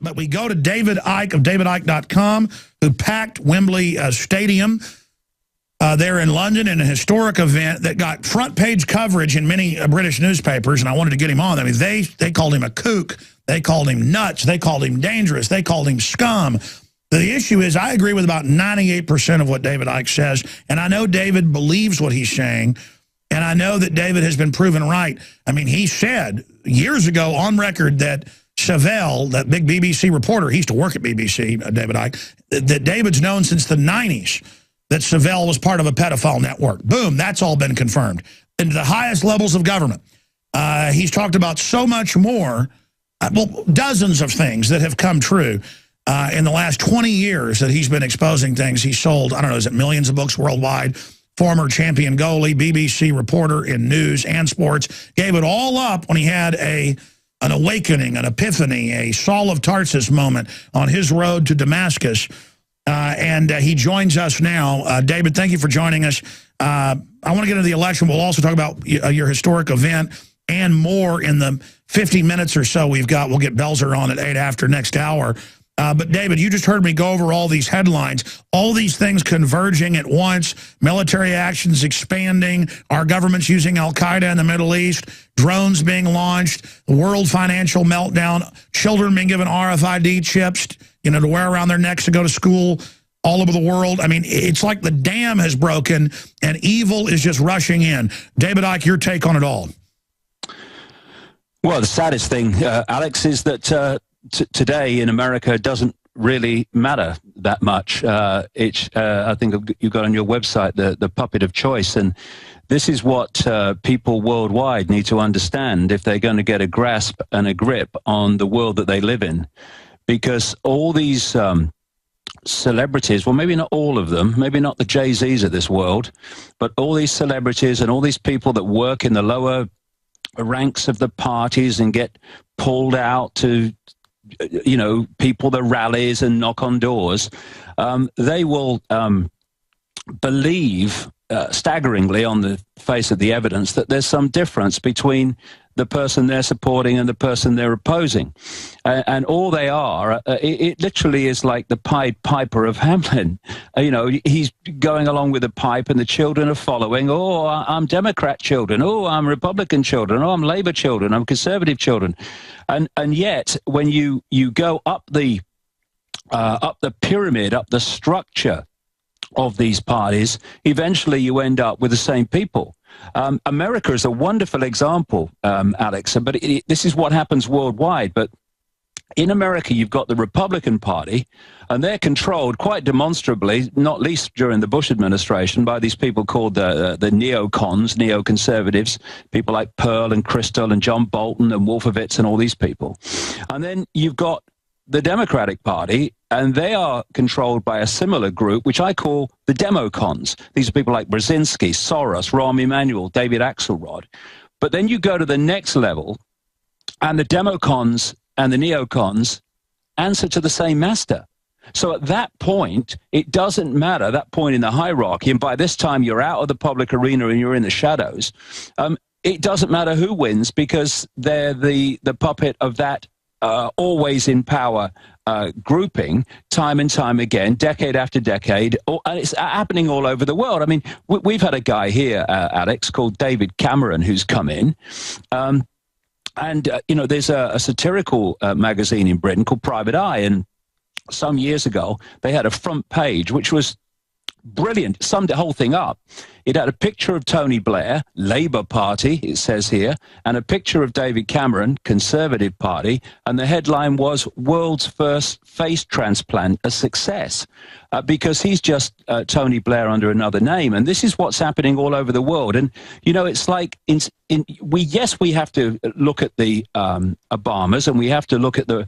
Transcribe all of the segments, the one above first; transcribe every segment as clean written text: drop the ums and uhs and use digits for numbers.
But we go to David Icke of davidicke.com, who packed Wembley Stadium there in London in a historic event that got front page coverage in many British newspapers, and I wanted to get him on. I mean, they called him a kook. They called him nuts. They called him dangerous. They called him scum. The issue is I agree with about 98% of what David Icke says, and I know David believes what he's saying, and I know that David has been proven right. I mean, he said years ago on record that Chevelle, that big BBC reporter, he used to work at BBC, David Icke, that David's known since the 90s that Chevelle was part of a pedophile network. Boom, that's all been confirmed. Into the highest levels of government. He's talked about so much more, well, dozens of things that have come true in the last 20 years that he's been exposing things. He sold, I don't know, is it millions of books worldwide? Former champion goalie, BBC reporter in news and sports, gave it all up when he had an awakening, an epiphany, a Saul of Tarsus moment on his road to Damascus. And he joins us now. David, thank you for joining us. I want to get into the election. We'll also talk about your historic event and more in the 50 minutes or so we've got. We'll get Belzer on at 8 after next hour. But, David, you just heard me go over all these headlines, all these things converging at once, military actions expanding, our government's using al-Qaeda in the Middle East, drones being launched, the world financial meltdown, children being given RFID chips, you know, to wear around their necks to go to school all over the world. I mean, it's like the dam has broken and evil is just rushing in. David Icke, your take on it all. Well, the saddest thing, Alex, is that today in America doesn't really matter that much. I think you got on your website the puppet of choice, and this is what people worldwide need to understand if they're going to get a grasp and a grip on the world that they live in. Because all these celebrities, well, maybe not all of them, maybe not the Jay-Z's of this world, but all these celebrities and all these people that work in the lower ranks of the parties and get pulled out to, you know, people, the rallies and knock on doors, they will believe staggeringly on the face of the evidence that there's some difference between the person they're supporting and the person they're opposing. And all they are, it literally is like the Pied Piper of Hamelin. You know, he's going along with the pipe and the children are following. Oh, I'm Democrat children. Oh, I'm Republican children. Oh, I'm Labour children. I'm Conservative children. And yet, when you go up the pyramid, up the structure of these parties, eventually you end up with the same people. America is a wonderful example, Alex, but this is what happens worldwide. But in America, you've got the Republican Party, and they're controlled quite demonstrably, not least during the Bush administration, by these people called the neocons, neoconservatives, people like Pearl and Kristol and John Bolton and Wolfowitz and all these people. And then you've got the Democratic Party, and they are controlled by a similar group, which I call the Democons. These are people like Brzezinski, Soros, Rahm Emanuel, David Axelrod. But then you go to the next level, and the Democons and the neocons answer to the same master. So at that point, it doesn't matter, that point in the hierarchy, and by this time you're out of the public arena and you're in the shadows, it doesn't matter who wins because they're the puppet of that always in power grouping, time and time again, decade after decade, and it's happening all over the world. I mean, we've had a guy here, Alex, called David Cameron, who's come in, and you know, there's a satirical magazine in Britain called Private Eye, and some years ago they had a front page which was brilliant, summed the whole thing up. It had a picture of Tony Blair, Labour Party, it says here, and a picture of David Cameron, Conservative Party, and the headline was "World's First Face Transplant a Success," because he's just Tony Blair under another name. And this is what's happening all over the world. And, you know, it's like, we have to look at the Obamas, and we have to look at the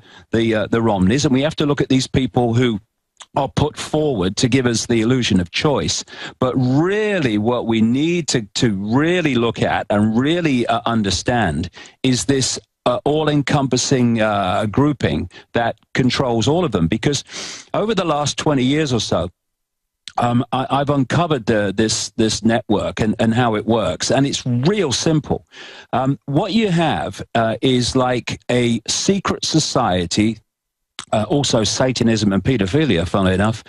Romneys, and we have to look at these people who are put forward to give us the illusion of choice. But really what we need to really look at and really understand is this all-encompassing grouping that controls all of them. Because over the last 20 years or so, I've uncovered this network and how it works, and it's real simple. What you have is like a secret society also Satanism and pedophilia, funnily enough,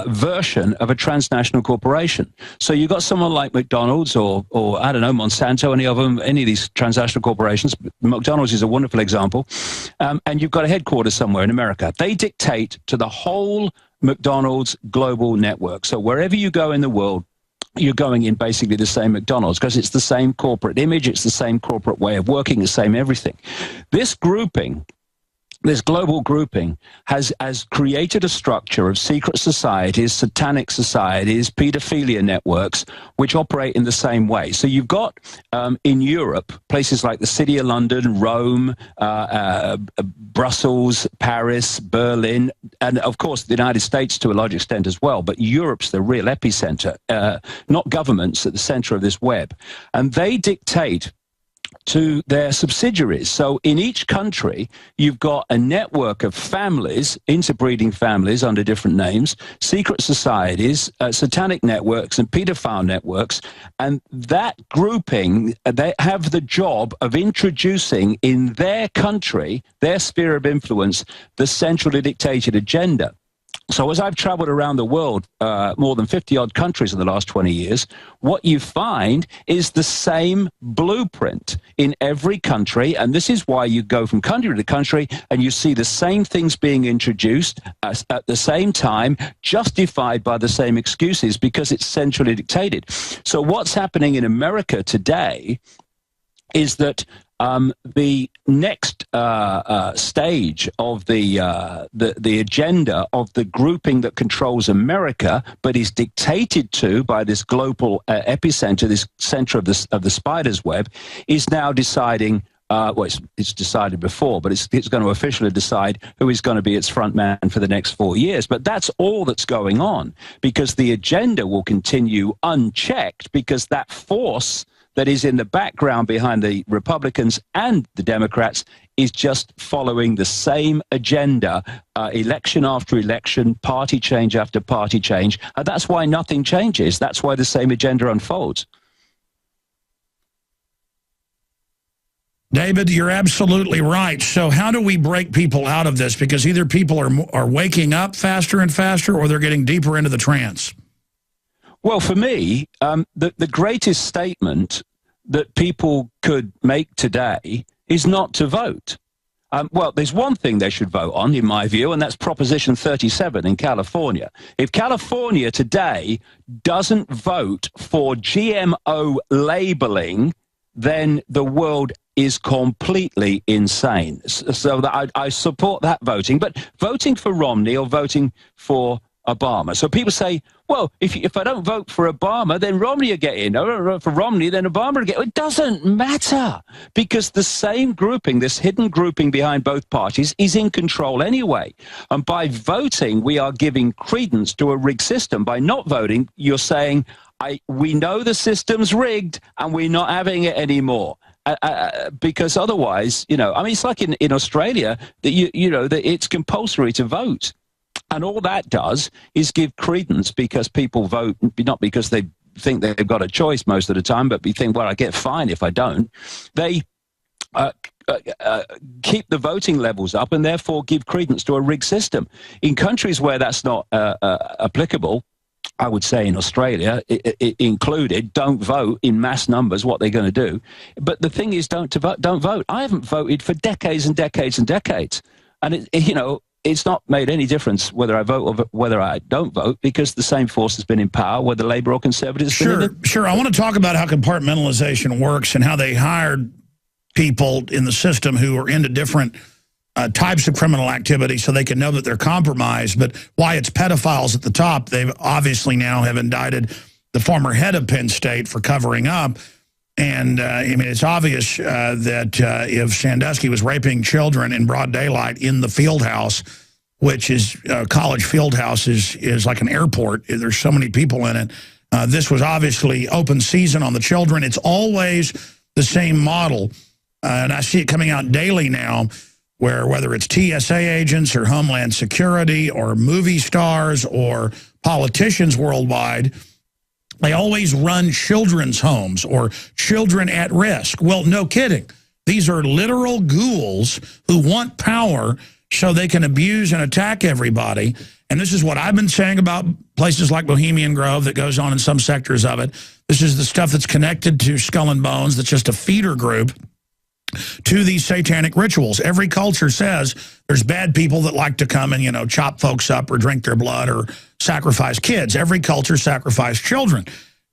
version of a transnational corporation. So you've got someone like McDonald's or I don't know, Monsanto, any of them, any of these transnational corporations. McDonald's is a wonderful example. And you've got a headquarters somewhere in America. They dictate to the whole McDonald's global network. So wherever you go in the world, you're going in basically the same McDonald's because it's the same corporate image, it's the same corporate way of working, the same everything. This grouping, this global grouping has created a structure of secret societies, satanic societies, pedophilia networks, which operate in the same way. So you've got in Europe, places like the City of London, Rome, Brussels, Paris, Berlin, and of course the United States to a large extent as well. But Europe's the real epicenter, not governments at the center of this web. And they dictate to their subsidiaries. So in each country, you've got a network of families, interbreeding families under different names, secret societies, satanic networks, and pedophile networks. And that grouping, they have the job of introducing in their country, their sphere of influence, the centrally dictated agenda. So as I've traveled around the world, more than 50-odd countries in the last 20 years, what you find is the same blueprint in every country. And this is why you go from country to country and you see the same things being introduced at the same time, justified by the same excuses because it's centrally dictated. So what's happening in America today is that the next stage of the agenda of the grouping that controls America, but is dictated to by this global epicenter, this center of the spider's web, is now deciding. Well, it's decided before, but it's going to officially decide who is going to be its front man for the next 4 years. But that's all that's going on because the agenda will continue unchecked because that force that is in the background behind the Republicans and the Democrats is just following the same agenda, election after election, party change after party change. And that's why nothing changes. That's why the same agenda unfolds. David, you're absolutely right. So how do we break people out of this? Because either people are waking up faster and faster or they're getting deeper into the trance. Well, for me, the greatest statement that people could make today is not to vote. Well, there's one thing they should vote on, in my view, and that's Proposition 37 in California. If California today doesn't vote for GMO labeling, then the world is completely insane. So that I support that voting, but voting for Romney or voting for Obama. So people say, well, if I don't vote for Obama, then Romney will get in. I don't vote for Romney, then Obama will get in. It doesn't matter because the same grouping, this hidden grouping behind both parties is in control anyway. And by voting, we are giving credence to a rigged system. By not voting, you're saying, we know the system's rigged and we're not having it anymore. Because otherwise, I mean, it's like in Australia that that it's compulsory to vote. And all that does is give credence because people vote, not because they think they've got a choice most of the time, but they think, well, I get fined if I don't. They keep the voting levels up and therefore give credence to a rigged system. In countries where that's not applicable, I would say in Australia, it included, don't vote in mass numbers, what they're going to do. But the thing is, don't vote. I haven't voted for decades and decades and decades. And, it's not made any difference whether I vote or whether I don't vote because the same force has been in power, whether Labour or Conservatives. Sure. I want to talk about how compartmentalization works and how they hired people in the system who are into different types of criminal activity so they can know that they're compromised. But why it's pedophiles at the top, they've obviously now have indicted the former head of Penn State for covering up. And, I mean, it's obvious that if Sandusky was raping children in broad daylight in the field house, which is college field house is like an airport. There's so many people in it. This was obviously open season on the children. It's always the same model. And I see it coming out daily now where whether it's TSA agents or Homeland Security or movie stars or politicians worldwide, they always run children's homes or children at risk. Well, no kidding. These are literal ghouls who want power so they can abuse and attack everybody. And this is what I've been saying about places like Bohemian Grove that goes on in some sectors of it. This is the stuff that's connected to Skull and Bones, that's just a feeder group to these satanic rituals. Every culture says there's bad people that like to come and, you know, chop folks up or drink their blood or sacrifice kids. Every culture sacrifices children.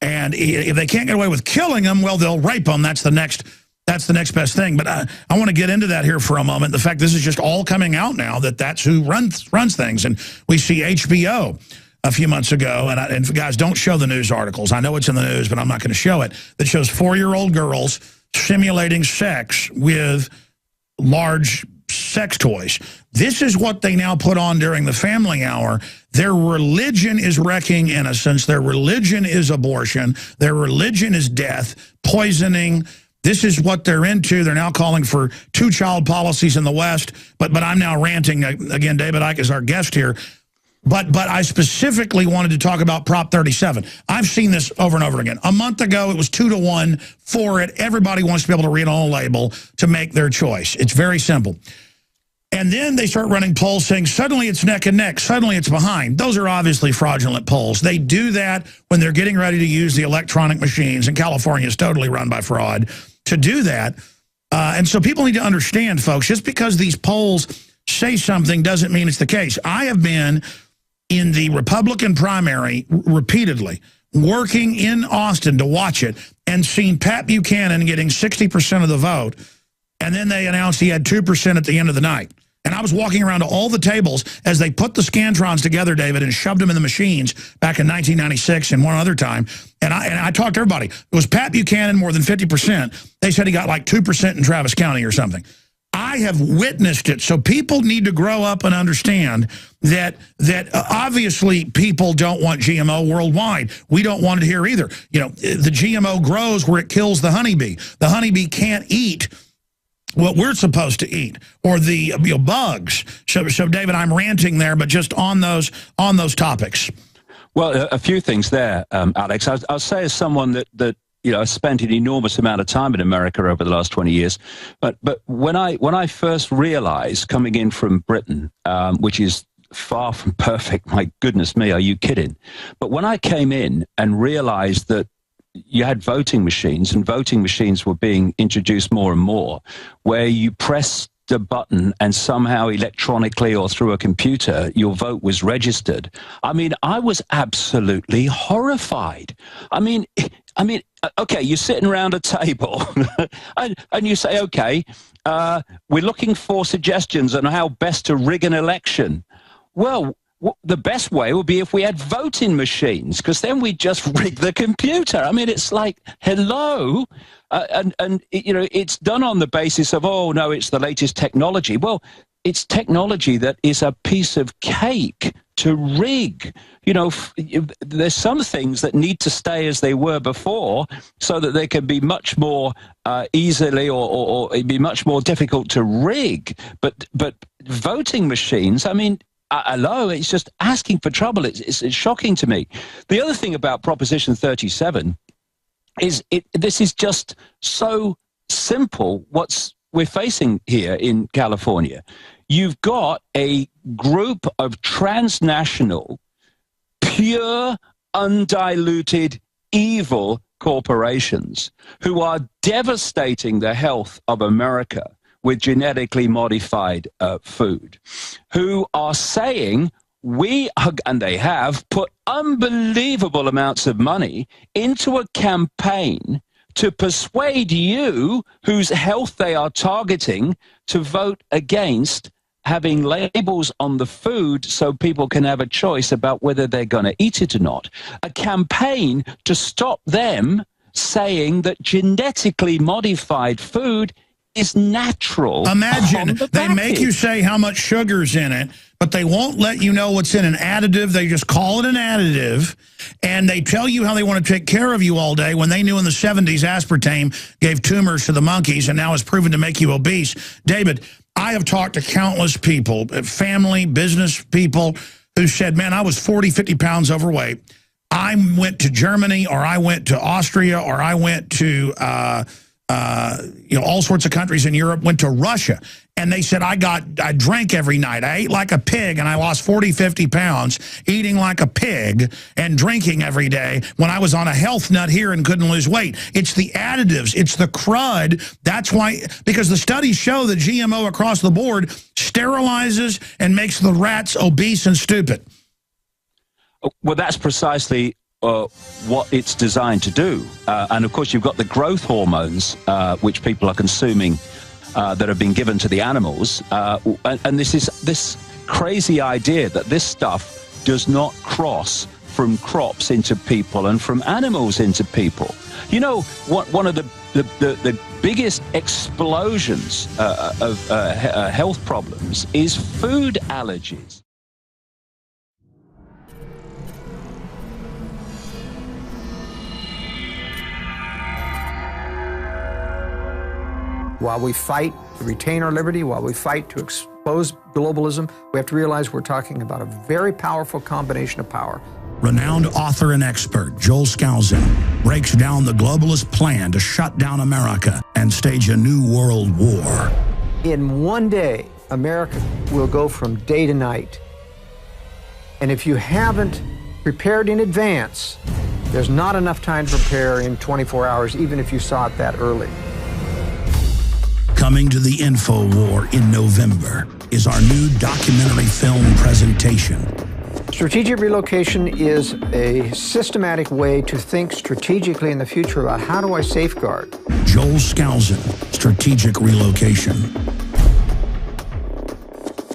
And if they can't get away with killing them, well, they'll rape them. That's the next best thing. But I want to get into that here for a moment. The fact this is just all coming out now, that's who runs things. And we see HBO a few months ago, and guys, don't show the news articles. I know it's in the news, but I'm not going to show it. That shows 4-year-old girls simulating sex with large sex toys. This is what they now put on during the family hour. Their religion is wrecking innocence. Their religion is abortion. Their religion is death, poisoning. This is what they're into. They're now calling for 2-child policies in the West. But I'm now ranting. Again, David Icke is our guest here. But I specifically wanted to talk about Prop 37. I've seen this over and over again. A month ago, it was 2-to-1 for it. Everybody wants to be able to read on a label to make their choice. It's very simple. And then they start running polls saying suddenly it's neck and neck, suddenly it's behind. Those are obviously fraudulent polls. They do that when they're getting ready to use the electronic machines, and California is totally run by fraud, to do that. And so people need to understand, folks, just because these polls say something doesn't mean it's the case. I have been in the Republican primary repeatedly, working in Austin to watch it, and seen Pat Buchanan getting 60% of the vote, and then they announced he had 2% at the end of the night. And I was walking around to all the tables as they put the Scantrons together, David, and shoved them in the machines back in 1996 and one other time. And I talked to everybody. It was Pat Buchanan more than 50%. They said he got like 2% in Travis County or something. I have witnessed it. So people need to grow up and understand that obviously people don't want GMO worldwide. We don't want it here either. You know, the GMO grows where it kills the honeybee. The honeybee can't eat what we're supposed to eat, or the bugs. So David, I'm ranting there, but just on those topics. Well, a few things there, Alex. I'll say as someone that you know, I spent an enormous amount of time in America over the last 20 years. But when I first realized, coming in from Britain, which is far from perfect, my goodness me, are you kidding? But when I came in and realized that you had voting machines, and voting machines were being introduced more and more, where you pressed a button and somehow electronically or through a computer your vote was registered. I mean, I was absolutely horrified. I mean, okay, you're sitting around a table and you say, okay, we're looking for suggestions on how best to rig an election. Well, the best way would be if we had voting machines, because then we just rig the computer. I mean, it's like, hello? And you know, it's done on the basis of, oh, no, it's the latest technology. Well, it's technology that is a piece of cake to rig. You know, there's some things that need to stay as they were before so that they can be much more easily or it'd be much more difficult to rig. But voting machines, I mean, hello, it's just asking for trouble. It's shocking to me. The other thing about Proposition 37 is this is just so simple we're facing here in California. You've got a group of transnational, pure, undiluted, evil corporations who are devastating the health of America with genetically modified food, who are saying and they have put unbelievable amounts of money into a campaign to persuade you, whose health they are targeting, to vote against having labels on the food so people can have a choice about whether they're going to eat it or not. A campaign to stop them saying that genetically modified food is natural. Imagine they make you say how much sugar's in it, but they won't let you know what's in an additive. They just call it an additive, and they tell you how they want to take care of you all day when they knew in the 70s aspartame gave tumors to the monkeys and now is proven to make you obese. David, I have talked to countless people, family, business people, who said, man, I was 40, 50 pounds overweight. I went to Germany, or I went to Austria, or I went to all sorts of countries in Europe went to Russia. And they said, I drank every night. I ate like a pig, and I lost 40, 50 pounds eating like a pig and drinking every day when I was on a health nut here and couldn't lose weight. It's the additives. It's the crud. That's why, because the studies show that GMO across the board sterilizes and makes the rats obese and stupid. Well, that's precisely what it's designed to do. And of course, you've got the growth hormones, which people are consuming that have been given to the animals. And this crazy idea that this stuff does not cross from crops into people and from animals into people. You know, one of the biggest explosions of health problems is food allergies. While we fight to retain our liberty, while we fight to expose globalism, we have to realize we're talking about a very powerful combination of power. Renowned author and expert Joel Skousen breaks down the globalist plan to shut down America and stage a new world war. In one day, America will go from day to night. And if you haven't prepared in advance, there's not enough time to prepare in 24 hours, even if you saw it that early. Coming to the InfoWar in November is our new documentary film presentation. Strategic relocation is a systematic way to think strategically in the future about how do I safeguard. Joel Skousen, Strategic Relocation.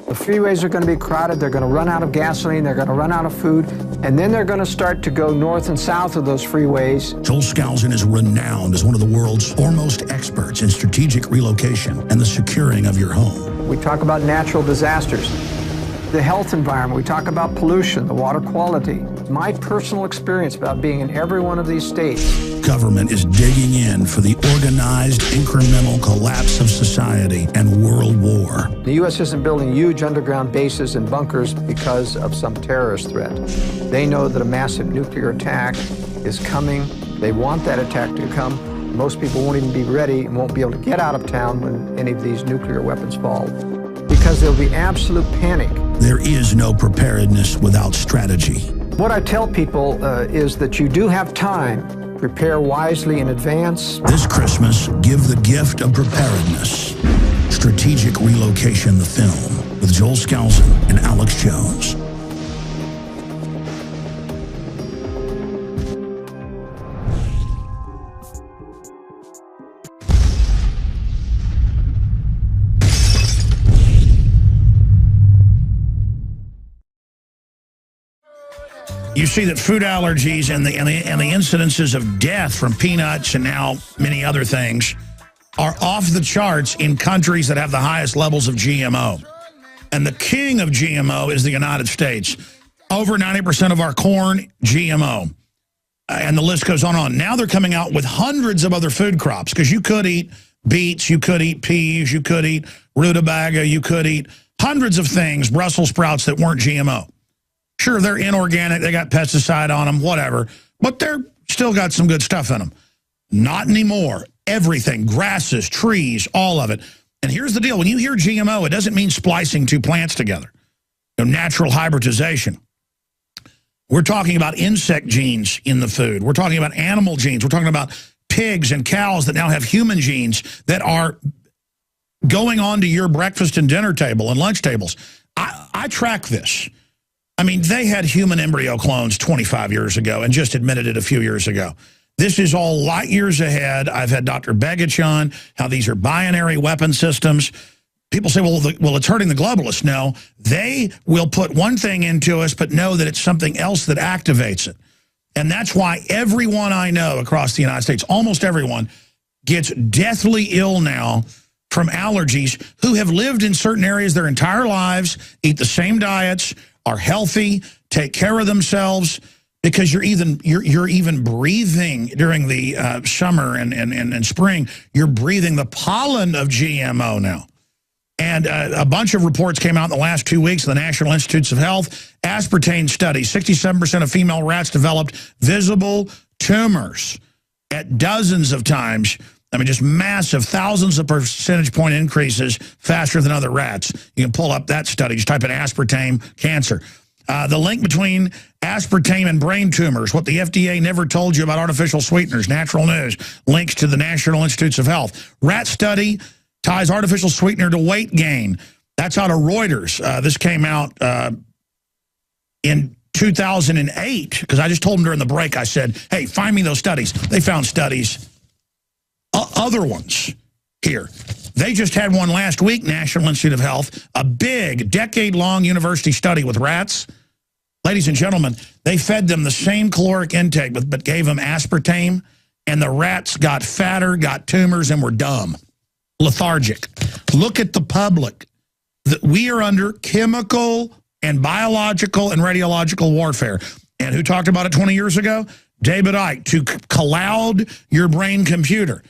The freeways are going to be crowded, they're going to run out of gasoline, they're going to run out of food, and then they're going to start to go north and south of those freeways. Joel Skousen is renowned as one of the world's foremost experts in strategic relocation and the securing of your home. We talk about natural disasters, the health environment, we talk about pollution, the water quality. My personal experience about being in every one of these states. Government is digging in for the organized, incremental collapse of society and world war. The U.S. isn't building huge underground bases and bunkers because of some terrorist threat. They know that a massive nuclear attack is coming. They want that attack to come. Most people won't even be ready and won't be able to get out of town when any of these nuclear weapons fall, because there'll be absolute panic. There is no preparedness without strategy. What I tell people is that you do have time. Prepare wisely in advance. This Christmas, give the gift of preparedness. Strategic Relocation, the film, with Joel Skousen and Alex Jones. You see that food allergies and the incidences of death from peanuts and now many other things are off the charts in countries that have the highest levels of GMO. And the king of GMO is the United States. Over 90% of our corn, GMO. And the list goes on and on. Now they're coming out with hundreds of other food crops, because you could eat beets, you could eat peas, you could eat rutabaga, you could eat hundreds of things, Brussels sprouts, that weren't GMO. Sure, they're inorganic, they got pesticide on them, whatever, but they're still got some good stuff in them. Not anymore. Everything, grasses, trees, all of it. And here's the deal. When you hear GMO, it doesn't mean splicing two plants together. Natural hybridization. We're talking about insect genes in the food. We're talking about animal genes. We're talking about pigs and cows that now have human genes that are going on to your breakfast and dinner table and lunch tables. I track this. I mean, they had human embryo clones 25 years ago and just admitted it a few years ago. This is all light years ahead. I've had Dr. Begich on, how these are binary weapon systems. People say, well, it's hurting the globalists. No, they will put one thing into us, but know that it's something else that activates it. And that's why everyone I know across the United States, almost everyone, gets deathly ill now from allergies, who have lived in certain areas their entire lives, eat the same diets, are healthy, take care of themselves, because you're even breathing during the summer and spring. You're breathing the pollen of GMO now. And a bunch of reports came out in the last 2 weeks of the National Institutes of Health. Aspartame study, 67% of female rats developed visible tumors at dozens of times I mean, just massive, thousands of percentage point increases faster than other rats. You can pull up that study. Just type in aspartame cancer. The link between aspartame and brain tumors, what the FDA never told you about artificial sweeteners, natural news, links to the National Institutes of Health. Rat study ties artificial sweetener to weight gain. That's out of Reuters. This came out in 2008, because I just told them during the break, I said, hey, find me those studies. They found studies, other ones here. They just had one last week, National Institute of Health, a big, decade-long university study with rats. Ladies and gentlemen, they fed them the same caloric intake, but gave them aspartame, and the rats got fatter, got tumors, and were dumb, lethargic. Look at the public. We are under chemical and biological and radiological warfare. And who talked about it 20 years ago? David Icke, to cloud your brain computer.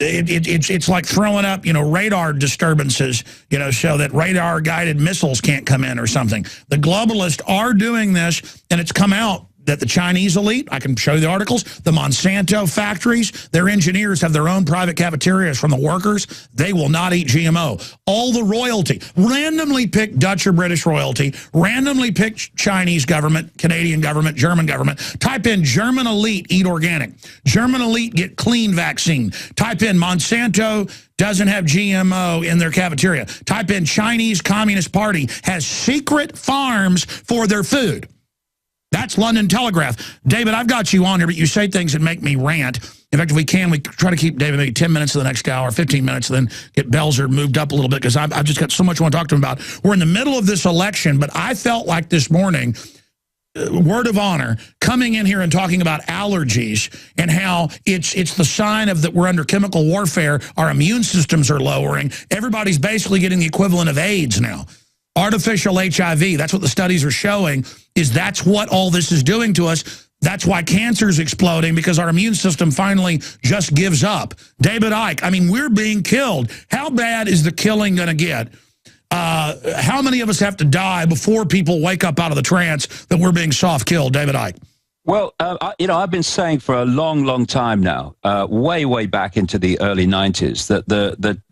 It's like throwing up, radar disturbances, so that radar-guided missiles can't come in or something. The globalists are doing this, and it's come out that the Chinese elite, I can show you the articles, the Monsanto factories, their engineers have their own private cafeterias from the workers. They will not eat GMO. All the royalty, randomly pick Dutch or British royalty, randomly pick Chinese government, Canadian government, German government. Type in German elite, eat organic. German elite, get clean vaccine. Type in Monsanto doesn't have GMO in their cafeteria. Type in Chinese Communist Party has secret farms for their food. That's London Telegraph. David, I've got you on here, but you say things that make me rant. In fact, if we can, we try to keep David maybe 10 minutes of the next hour, 15 minutes, and then get Belzer moved up a little bit, because I've just got so much I want to talk to him about. We're in the middle of this election, but I felt like this morning, word of honor, coming in here and talking about allergies and how it's the sign of that we're under chemical warfare, our immune systems are lowering. Everybody's basically getting the equivalent of AIDS now. Artificial HIV, that's what the studies are showing, is that's what all this is doing to us. That's why cancer is exploding, because our immune system finally just gives up. David Icke, I mean, we're being killed. How bad is the killing going to get? How many of us have to die before people wake up out of the trance that we're being soft-killed, David Icke? Well, I've been saying for a long, long time now, way back into the early 90s, that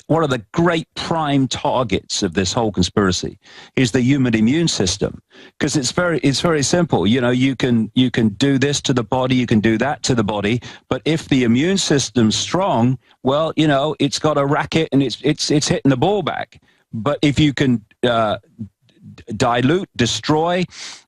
one of the great prime targets of this whole conspiracy is the human immune system, because it's very simple. You can do this to the body, you can do that to the body, but if the immune system's strong, well, it's got a racket and it's hitting the ball back. But if you can dilute, destroy,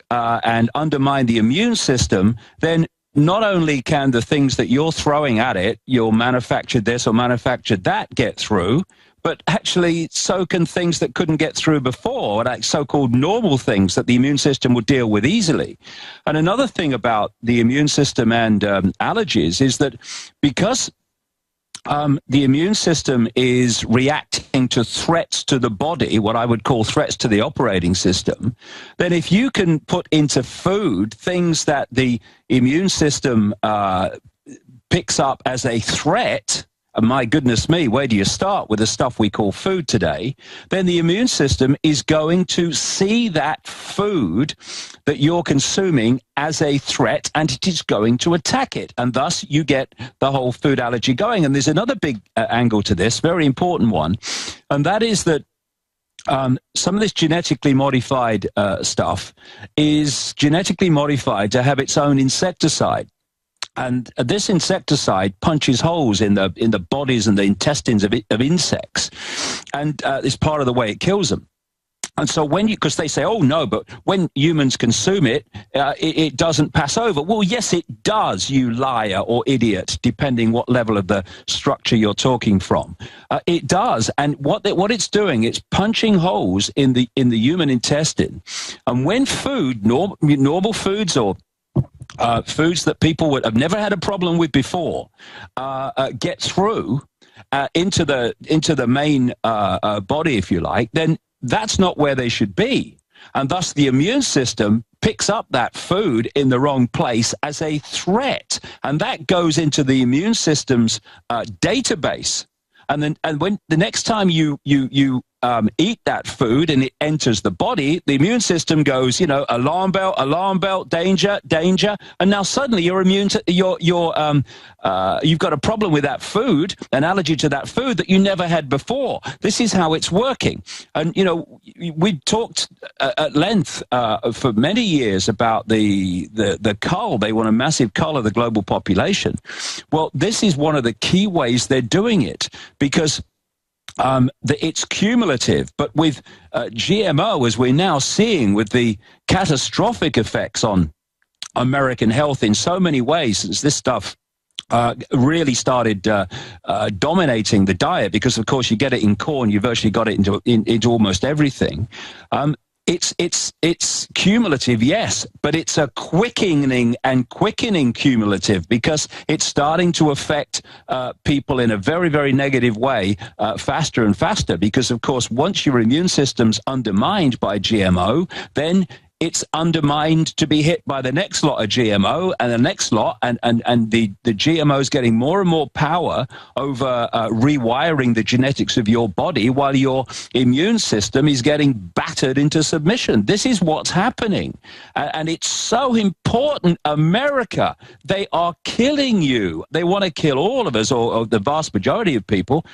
and undermine the immune system, then not only can the things that you're throwing at it, you'll manufacture this or manufacture that, get through, but actually so can things that couldn't get through before, like so-called normal things that the immune system would deal with easily. And another thing about the immune system and allergies is that because the immune system is reacting to threats to the body, what I would call threats to the operating system, then if you can put into food things that the immune system picks up as a threat, and my goodness me, where do you start with the stuff we call food today? Then the immune system is going to see that food that you're consuming as a threat, and it is going to attack it. And thus you get the whole food allergy going. And there's another big angle to this, very important one, and that is that some of this genetically modified stuff is genetically modified to have its own insecticide. And this insecticide punches holes in the bodies and the intestines of insects, and it's part of the way it kills them. And so because they say, oh no, but when humans consume it, it doesn't pass over. Well, yes, it does, you liar or idiot, depending what level of the structure you're talking from. It does, and what it's doing, it's punching holes in the human intestine. And when normal foods or foods that people have never had a problem with before get through into the main body, if you like, then that's not where they should be. And thus the immune system picks up that food in the wrong place as a threat. And that goes into the immune system's database. and when the next time you eat that food and it enters the body, the immune system goes, you know, alarm bell, danger, danger, and now suddenly you're immune to you've got a problem with that food, an allergy to that food that you never had before. This is how it's working. And you know, we talked at length for many years about the cull. They want a massive cull of the global population. Well, this is one of the key ways they're doing it, because it's cumulative. But with GMO, as we're now seeing, with the catastrophic effects on American health in so many ways, since this stuff really started dominating the diet, because of course you get it in corn, you virtually got it into almost everything. It's cumulative, yes, but it's a quickening cumulative, because it's starting to affect people in a very, very negative way faster and faster, because of course once your immune system's undermined by GMO, then it's undermined to be hit by the next lot of GMO and the next lot, and the GMO is getting more and more power over rewiring the genetics of your body, while your immune system is getting battered into submission. This is what's happening. And it's so important. America, they are killing you. They want to kill all of us, or the vast majority of people.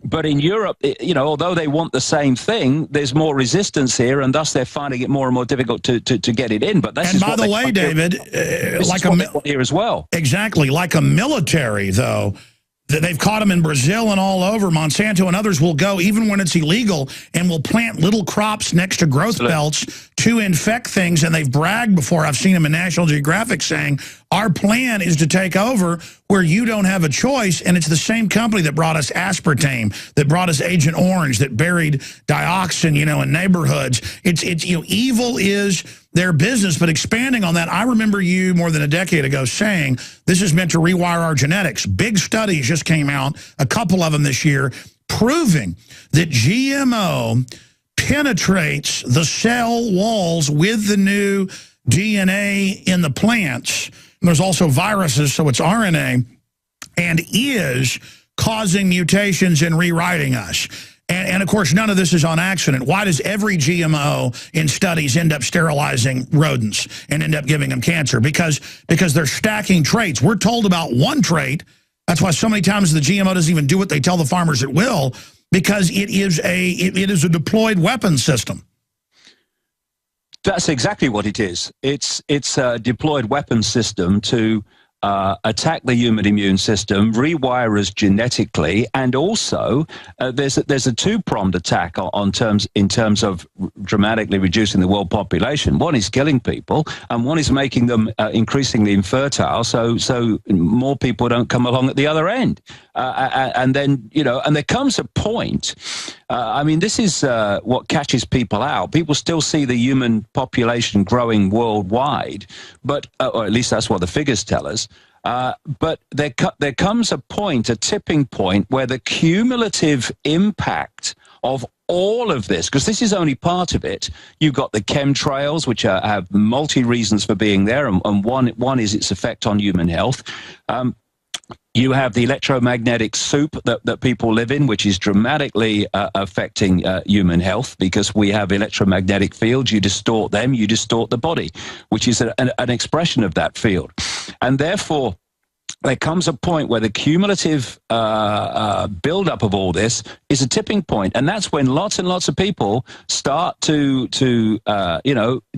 But in Europe, you know, although they want the same thing, there's more resistance here, and thus they're finding it more and more difficult to get it in. But that's, and by the way, David, like a here as well. Exactly, like a military, though. They've caught them in Brazil and all over. Monsanto and others will go, even when it's illegal, and will plant little crops next to growth belts to infect things. And they've bragged before. I've seen them in National Geographic saying, our plan is to take over where you don't have a choice. And it's the same company that brought us aspartame, that brought us Agent Orange, that buried dioxin, you know, in neighborhoods. It's you know, evil is their business. But expanding on that, I remember you more than a decade ago saying this is meant to rewire our genetics. Big studies just came out, a couple of them this year, proving that GMO penetrates the cell walls with the new DNA in the plants. And there's also viruses, so it's RNA, and is causing mutations and rewriting us. And of course, none of this is on accident. Why does every GMO in studies end up sterilizing rodents and end up giving them cancer? Because they're stacking traits. We're told about one trait. That's why so many times the GMO doesn't even do what they tell the farmers it will, because it is a deployed weapon system. That's exactly what it is. It's a deployed weapon system to attack the human immune system, rewire us genetically, and also there's a two-pronged attack in terms of dramatically reducing the world population. One is killing people, and one is making them increasingly infertile, so more people don't come along at the other end. And then, you know, and there comes a point. I mean, this is what catches people out. People still see the human population growing worldwide, but or at least that's what the figures tell us. But there comes a point, a tipping point, where the cumulative impact of all of this, because this is only part of it. You've got the chemtrails, which have multi reasons for being there, and one is its effect on human health. You have the electromagnetic soup that people live in, which is dramatically affecting human health, because we have electromagnetic fields. You distort them, you distort the body, which is an expression of that field. And therefore, there comes a point where the cumulative buildup of all this is a tipping point, and that's when lots and lots of people start to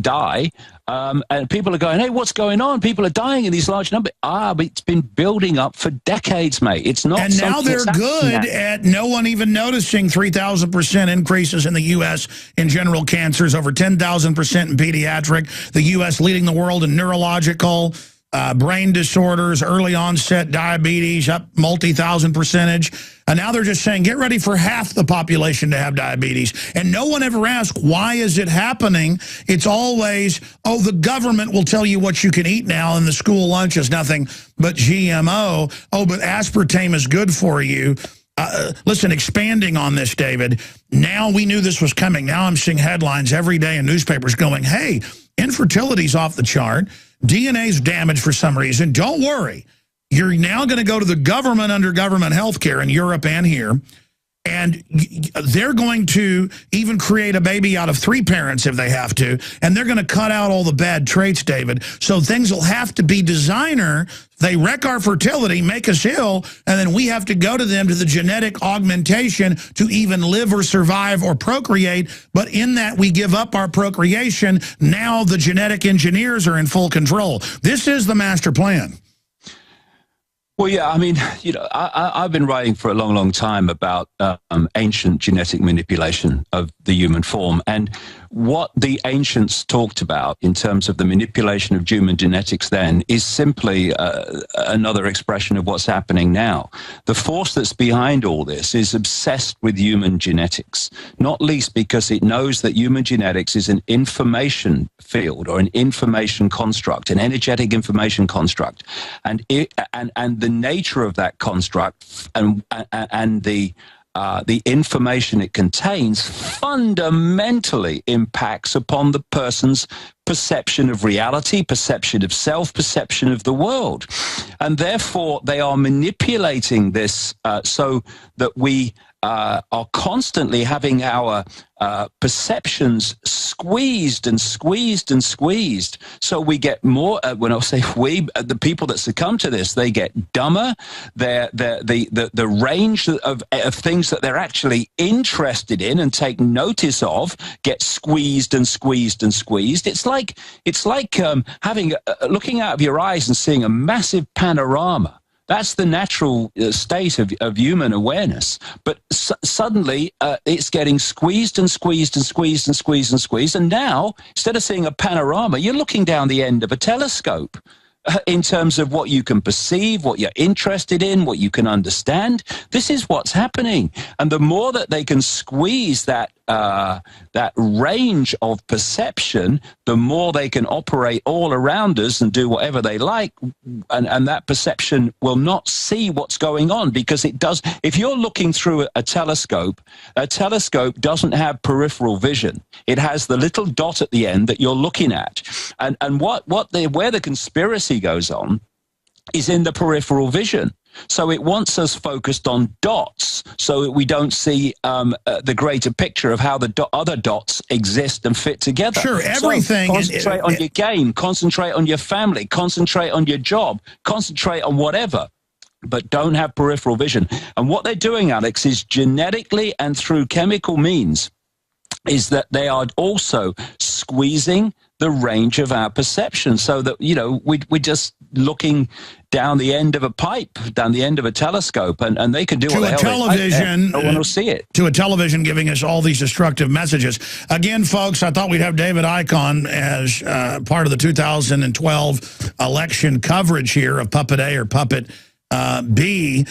die. And people are going, hey, what's going on? People are dying in these large numbers. But it's been building up for decades, mate. It's not. And now they're good at no one even noticing 3,000% increases in the U.S. in general cancers, over 10,000% in pediatric. The U.S. leading the world in neurological, brain disorders, early onset diabetes, up multi-thousand percentage. And now they're just saying, get ready for half the population to have diabetes. And no one ever asks, why is it happening? It's always, oh, the government will tell you what you can eat now, and the school lunch is nothing but GMO. Oh, but aspartame is good for you. Listen, expanding on this, David, now we knew this was coming. Now I'm seeing headlines every day in newspapers going, hey, infertility's off the chart. DNA's damaged for some reason. Don't worry. You're now going to go to the government under government health care in Europe and here, and they're going to even create a baby out of 3 parents if they have to, and they're going to cut out all the bad traits, David. So things will have to be designer. They wreck our fertility, make us ill, and then we have to go to them to the genetic augmentation to even live or survive or procreate. But in that, we give up our procreation. Now the genetic engineers are in full control. This is the master plan. Well, yeah, I mean, you know, I've been writing for a long, long time about ancient genetic manipulation of the human form. And what the ancients talked about in terms of the manipulation of human genetics then is simply another expression of what's happening now. The force that's behind all this is obsessed with human genetics, not least because it knows that human genetics is an information field or an information construct, an energetic information construct. And the nature of that construct and the information it contains fundamentally impacts upon the person's perception of reality, perception of self, perception of the world. And therefore, they are manipulating this so that we are constantly having our perceptions squeezed and squeezed and squeezed. So we get more, when I say we, the people that succumb to this, they get dumber. The range of things that they're actually interested in and take notice of get squeezed and squeezed and squeezed. It's like having looking out of your eyes and seeing a massive panorama. That's the natural state of human awareness. But suddenly it's getting squeezed and squeezed and squeezed and squeezed and squeezed. And now, instead of seeing a panorama, you're looking down the end of a telescope in terms of what you can perceive, what you're interested in, what you can understand. This is what's happening. And the more that they can squeeze that range of perception, the more they can operate all around us and do whatever they like. And that perception will not see what's going on, because it does. If you're looking through a telescope doesn't have peripheral vision. It has the little dot at the end that you're looking at. And where the conspiracy goes on is in the peripheral vision. So it wants us focused on dots so that we don't see the greater picture of how the other dots exist and fit together. Sure, everything. So concentrate on your game, concentrate on your family, concentrate on your job, concentrate on whatever, but don't have peripheral vision. And what they're doing, Alex, is genetically and through chemical means is that they are also squeezing the range of our perception, so that, you know, we're just looking down the end of a pipe, down the end of a telescope, and they can do what the hell television, no one will see it. To a television giving us all these destructive messages. Again, folks, I thought we'd have David Icke on as part of the 2012 election coverage here of Puppet A or Puppet B,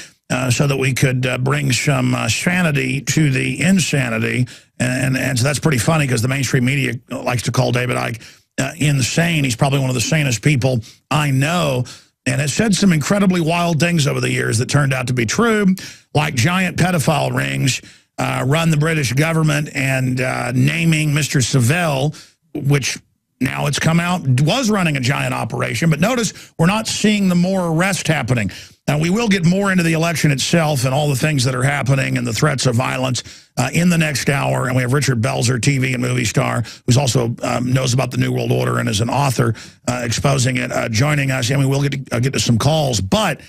so that we could bring some sanity to the insanity. And so that's pretty funny, because the mainstream media likes to call David Icke insane. He's probably one of the sanest people I know, and has said some incredibly wild things over the years that turned out to be true, like giant pedophile rings run the British government, and naming Mr. Savelle, which now it's come out was running a giant operation. But notice we're not seeing the more arrest happening. Now, we will get more into the election itself and all the things that are happening and the threats of violence in the next hour. And we have Richard Belzer, TV and movie star, who's also knows about the New World Order and is an author exposing it, joining us. And we will get to some calls. But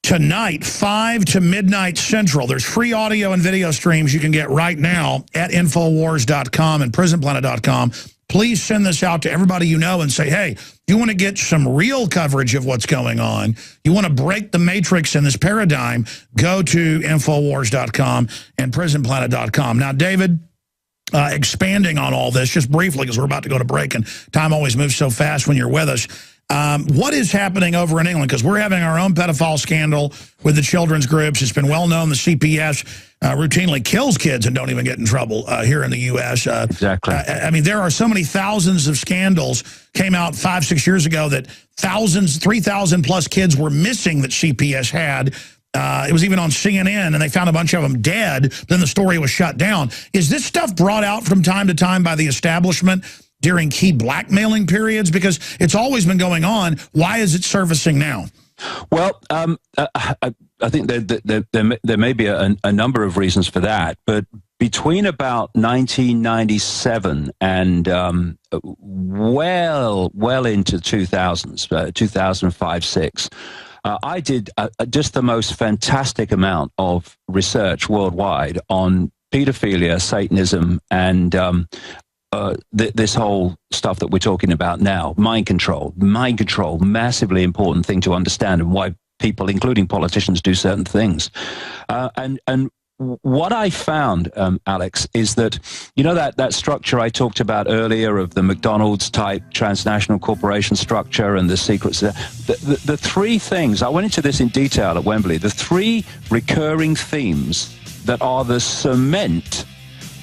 tonight, 5 to midnight Central, there's free audio and video streams you can get right now at Infowars.com and PrisonPlanet.com. Please send this out to everybody you know and say, hey, you want to get some real coverage of what's going on, you want to break the matrix in this paradigm, go to Infowars.com and PrisonPlanet.com. Now, David, expanding on all this, just briefly, because we're about to go to break, and time always moves so fast when you're with us. What is happening over in England? Because we're having our own pedophile scandal with the children's groups. It's been well known the CPS routinely kills kids and don't even get in trouble here in the U.S. Exactly. I mean, there are so many thousands of scandals came out 5-6 years ago that 3,000 plus kids were missing that CPS had. It was even on CNN, and they found a bunch of them dead. Then the story was shut down. Is this stuff brought out from time to time by the establishment during key blackmailing periods? Because it's always been going on. Why is it surfacing now? Well, I think there may be a number of reasons for that, but between about 1997 and well into 2000s, 2005, 6, I did just the most fantastic amount of research worldwide on pedophilia, Satanism, and this whole stuff that we're talking about now, mind control, massively important thing to understand, and why people, including politicians, do certain things. And what I found, Alex, is that, you know, that structure I talked about earlier of the McDonald's type transnational corporation structure and the secrets, the three things, I went into this in detail at Wembley, the three recurring themes that are the cement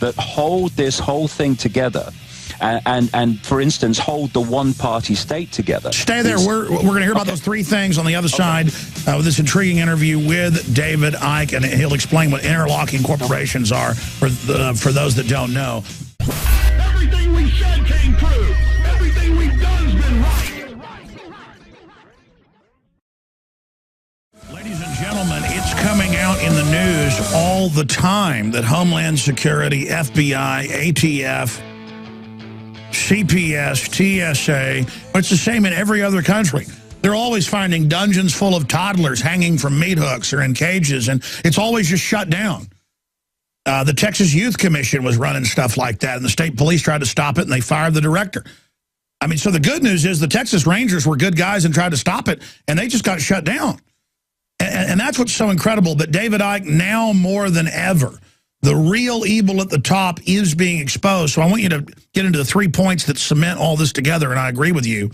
that hold this whole thing together, and for instance, hold the one-party state together. Stay there. We're going to hear about those three things on the other side with this intriguing interview with David Icke, and he'll explain what interlocking corporations are for those that don't know. Everything we said came true. Everything we've done's been right. Ladies and gentlemen, it's coming out in the news all the time that Homeland Security, FBI, ATF, CPS, TSA, it's the same in every other country. They're always finding dungeons full of toddlers hanging from meat hooks or in cages, and it's always just shut down. The Texas Youth Commission was running stuff like that, and the state police tried to stop it, and they fired the director. I mean, so the good news is the Texas Rangers were good guys and tried to stop it, and they just got shut down. And that's what's so incredible. But David Icke, now more than ever, the real evil at the top is being exposed. So I want you to get into the 3 points that cement all this together, and I agree with you.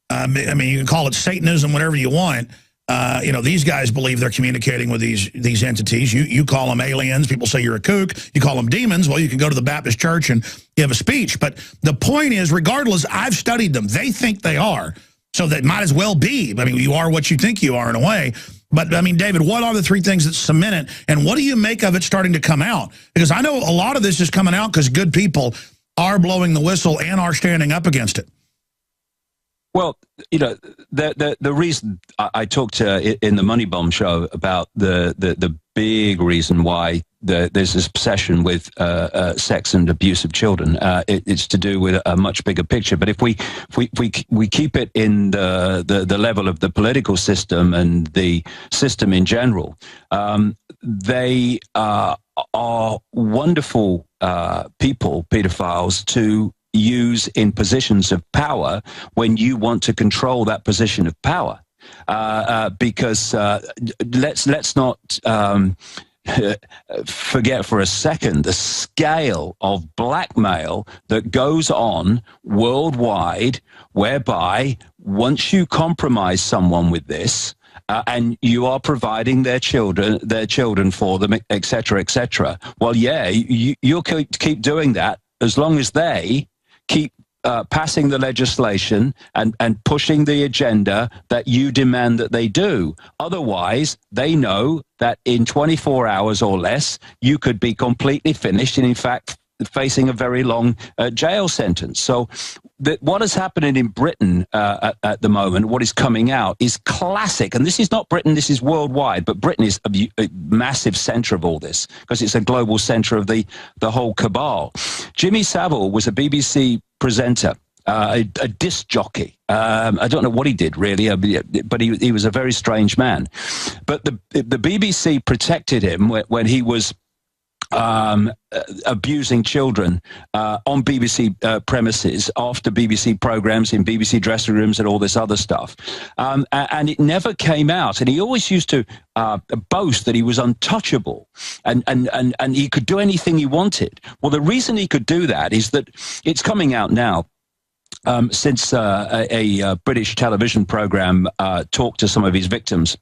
I mean, you can call it Satanism, whatever you want. You know, these guys believe they're communicating with these entities. You call them aliens. People say you're a kook. You call them demons. Well, you can go to the Baptist church and give a speech. But the point is, regardless, I've studied them. They think they are. So that might as well be. I mean, you are what you think you are in a way. But, I mean, David, what are the three things that cement it? And what do you make of it starting to come out? Because I know a lot of this is coming out because good people are blowing the whistle and are standing up against it. Well, you know, the reason I talked in the Money Bomb show about the big reason why there's this obsession with sex and abuse of children. It's to do with a much bigger picture. But if we keep it in the level of the political system and the system in general, they are wonderful people, pedophiles, to use in positions of power when you want to control that position of power. Because let's not forget for a second the scale of blackmail that goes on worldwide, whereby once you compromise someone with this, and you are providing their children for them, etc., etc. Well, yeah, you'll keep doing that as long as they keep passing the legislation and pushing the agenda that you demand that they do. Otherwise, they know that in 24 hours or less, you could be completely finished and, in fact, facing a very long jail sentence. So what is happening in Britain at the moment, what is coming out, is classic. And this is not Britain, this is worldwide, but Britain is a massive center of all this because it's a global center of the whole cabal. Jimmy Savile was a BBC presenter, a disc jockey. I don't know what he did, really, but he was a very strange man. But the BBC protected him when he was abusing children on BBC premises, after BBC programs, in BBC dressing rooms and all this other stuff. And it never came out. And he always used to boast that he was untouchable and he could do anything he wanted. Well, the reason he could do that is that it's coming out now. Since a British television program talked to some of his victims,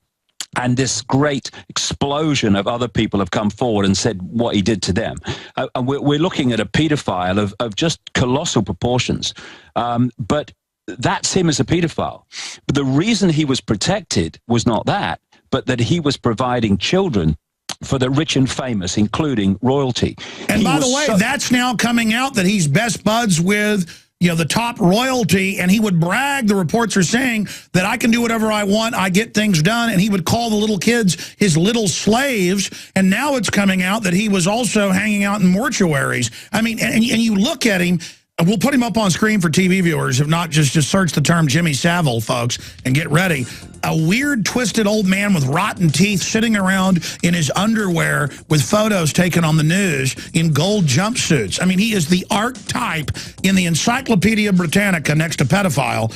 and this great explosion of other people have come forward and said what he did to them. And we're looking at a paedophile of just colossal proportions. But that's him as a paedophile. But the reason he was protected was not that, but that he was providing children for the rich and famous, including royalty. And by the way, that's now coming out that he's best buds with the top royalty, and he would brag, the reports are saying, that I can do whatever I want, I get things done, and he would call the little kids his little slaves, and now it's coming out that he was also hanging out in mortuaries. I mean, and you look at him, and we'll put him up on screen for TV viewers, if not, just search the term Jimmy Savile, folks, and get ready. A weird, twisted old man with rotten teeth sitting around in his underwear with photos taken on the news in gold jumpsuits. I mean, he is the archetype in the Encyclopedia Britannica next to pedophile,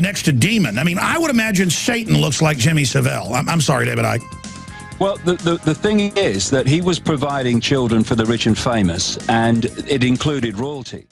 next to demon. I mean, I would imagine Satan looks like Jimmy Savile. I'm sorry, David Icke. Well, the thing is that he was providing children for the rich and famous, and it included royalty.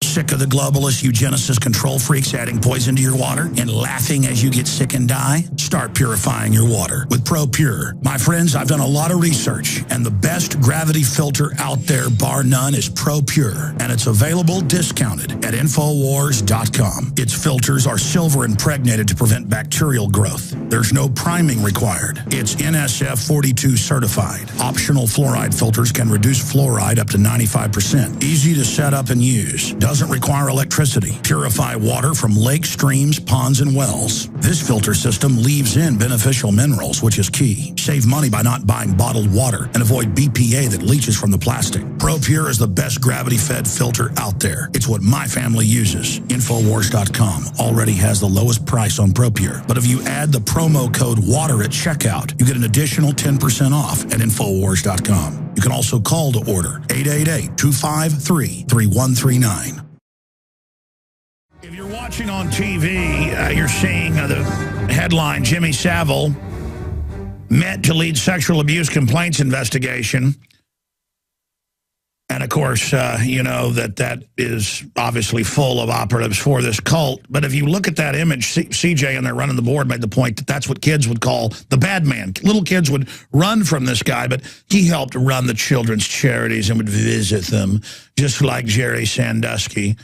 Sick of the globalist eugenicist control freaks adding poison to your water and laughing as you get sick and die? Start purifying your water with ProPure. My friends, I've done a lot of research, and the best gravity filter out there, bar none, is ProPure, and it's available discounted at Infowars.com. Its filters are silver impregnated to prevent bacterial growth. There's no priming required. It's NSF 42 certified. Optional fluoride filters can reduce fluoride up to 95%. Easy to set up and use. Doesn't require electricity. Purify water from lakes, streams, ponds, and wells. This filter system leaves in beneficial minerals, which is key. Save money by not buying bottled water and avoid BPA that leaches from the plastic. ProPure is the best gravity-fed filter out there. It's what my family uses. Infowars.com already has the lowest price on ProPure. But if you add the promo code WATER at checkout, you get an additional 10% off at Infowars.com. You can also call to order 888-253-3139. If you're watching on TV, you're seeing the headline, Jimmy Savile met to lead sexual abuse complaints investigation. And, of course, you know that is obviously full of operatives for this cult. But if you look at that image, CJ and they're running the board made the point that that's what kids would call the bad man. Little kids would run from this guy, but he helped run the children's charities and would visit them, just like Jerry Sandusky.